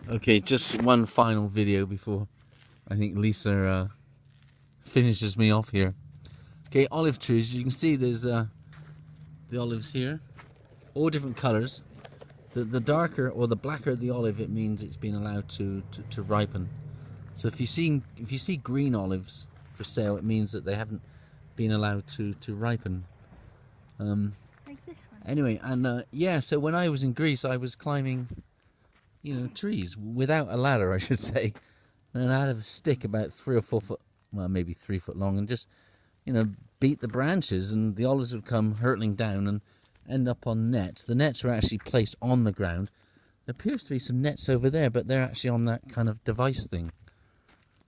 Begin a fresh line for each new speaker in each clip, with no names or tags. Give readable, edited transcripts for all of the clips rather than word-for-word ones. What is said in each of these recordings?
Okay, just one final video before I think Lisa finishes me off here. Okay, olive trees. You can see there's the olives here, all different colours. The darker or the blacker the olive, it means it's been allowed to ripen. So if you see green olives for sale, it means that they haven't been allowed to ripen.
Like this one.
Anyway, and yeah, so when I was in Greece, I was climbing, trees without a ladder, I should say, and I had a stick about 3 or 4 foot, well, maybe 3 foot long, and just, beat the branches, and the olives would come hurtling down and end up on nets. The nets were actually placed on the ground. There appears to be some nets over there, but they're actually on that kind of device thing.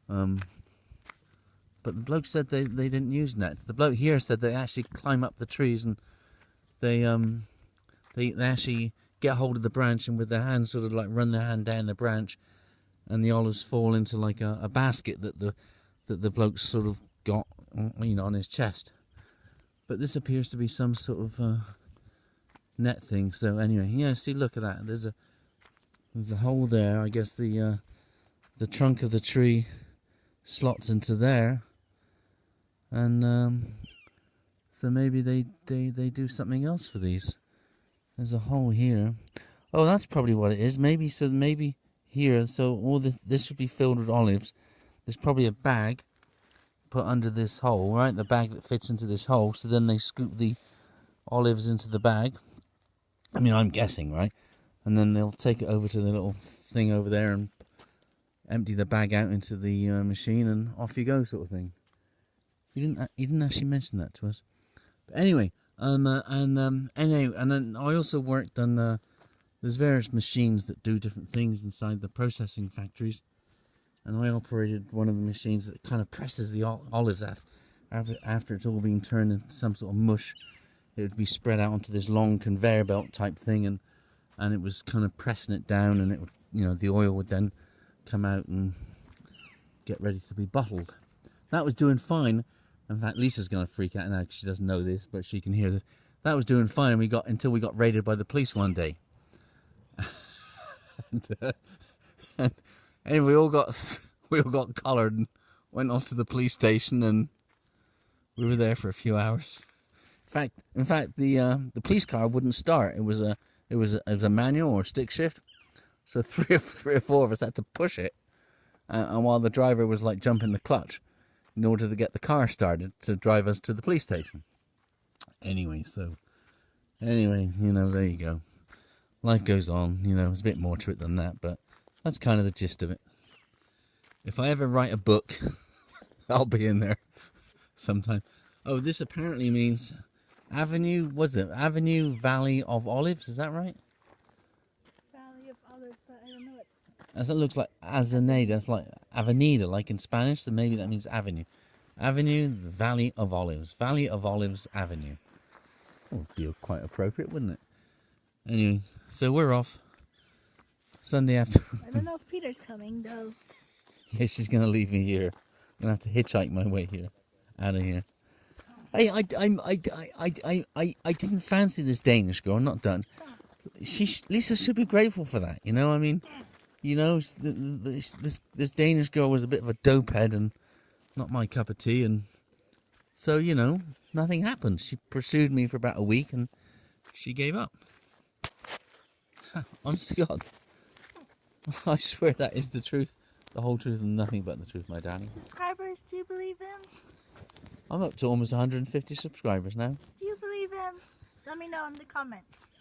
But the bloke said they didn't use nets. The bloke here said they actually climb up the trees and they actually get hold of the branch and with their hands sort of like run their hand down the branch, and the olives fall into like a basket that the bloke sort of got on his chest. But this appears to be some sort of net thing. So anyway, yeah, see, look at that. There's a hole there. I guess the trunk of the tree slots into there, and so maybe they do something else for these. There's a hole here. Oh, that's probably what it is. Maybe here. So all this would be filled with olives. There's probably a bag put under this hole, right? The bag that fits into this hole. So then they scoop the olives into the bag. I mean, I'm guessing, right? And then they'll take it over to the little thing over there and empty the bag out into the machine, and off you go, sort of thing. You didn't actually mention that to us. But anyway, and then I also worked on there's various machines that do different things inside the processing factories, and I operated one of the machines that kind of presses the olives after it's all been turned into some sort of mush. It would be spread out onto this long conveyor belt type thing, and it was kind of pressing it down, and it would, the oil would then come out and get ready to be bottled. That was doing fine. In fact, Lisa's going to freak out now because she doesn't know this, but she can hear this. That was doing fine until we got raided by the police one day. and we all got collared and went off to the police station, and we were there for a few hours. In fact, the police car wouldn't start. It was a manual or stick shift, so three or four of us had to push it, and while the driver was like jumping the clutch in order to get the car started to drive us to the police station. Anyway, there you go. Life goes on. There's a bit more to it than that, but that's kind of the gist of it. If I ever write a book, I'll be in there sometime. Oh, this apparently means Avenue Valley of Olives, is that right?
Valley of Olives, but I don't know what.
As it looks like Avenida, it's like Avenida, like in Spanish, so maybe that means avenue. Avenue, the Valley of Olives. Valley of Olives Avenue. Would be quite appropriate, wouldn't it? Anyway, so we're off. Sunday afternoon.
I don't know if Peter's coming though.
Yeah, she's gonna leave me here. I'm gonna have to hitchhike my way here, out of here. I didn't fancy this Danish girl. I'm not done. Lisa should be grateful for that. I mean, this Danish girl was a bit of a dopehead and not my cup of tea, and so nothing happened. She pursued me for about a week and she gave up. Honest to God, I swear that is the truth, the whole truth, and nothing but the truth, my darling.
Subscribers, do you believe him?
I'm up to almost 150 subscribers now.
Do you believe him? Let me know in the comments.